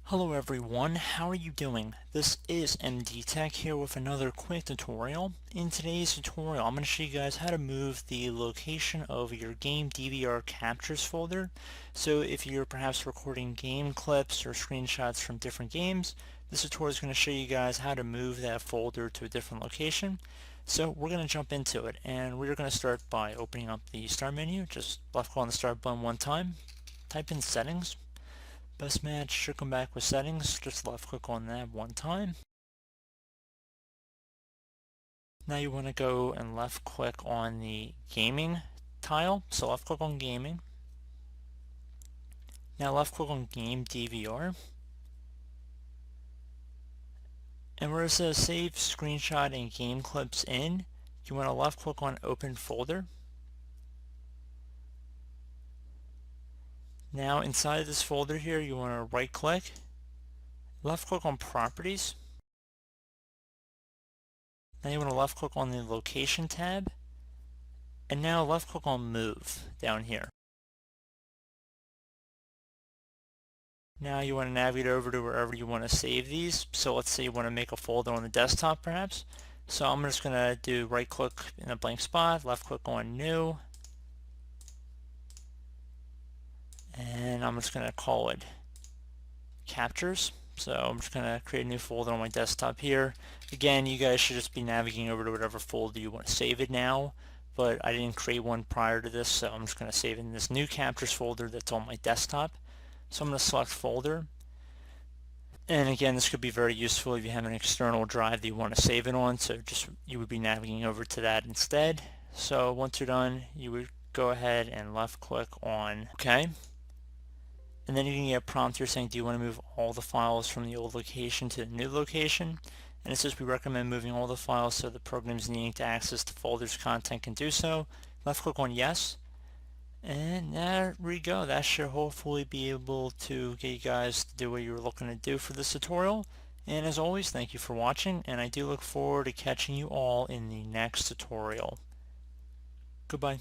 Hello everyone, how are you doing? This is MD Tech here with another quick tutorial. In today's tutorial, I'm going to show you guys how to move the location of your Game DVR captures folder. So if you're perhaps recording game clips or screenshots from different games, this tutorial is going to show you guys how to move that folder to a different location. So we're going to jump into it, and we're going to start by opening up the Start menu. Just left click on the Start button one time, type in Settings. Best match should come back with settings. Just left click on that one time. Now you want to go and left click on the gaming tile. So left click on gaming. Now left click on game DVR. And where it says save screenshot and game clips in, you want to left click on open folder. Now inside this folder here, you want to right click, left click on properties. Now you want to left click on the location tab, and now left click on move down here. Now you want to navigate over to wherever you want to save these. So let's say you want to make a folder on the desktop perhaps. So I'm just going to do right click in a blank spot, left click on new, and I'm just going to call it captures. So I'm just going to create a new folder on my desktop here. Again, you guys should just be navigating over to whatever folder you want to save it now, but I didn't create one prior to this, so I'm just going to save it in this new captures folder that's on my desktop. So I'm going to select folder. And again, this could be very useful if you have an external drive that you want to save it on, so just you would be navigating over to that instead. So once you're done, you would go ahead and left click on OK. And then you can get a prompt here saying, do you want to move all the files from the old location to the new location? And it says we recommend moving all the files so the programs needing to access the folder's content can do so. Left click on yes. And there we go. That should hopefully be able to get you guys to do what you were looking to do for this tutorial. And as always, thank you for watching, and I do look forward to catching you all in the next tutorial. Goodbye.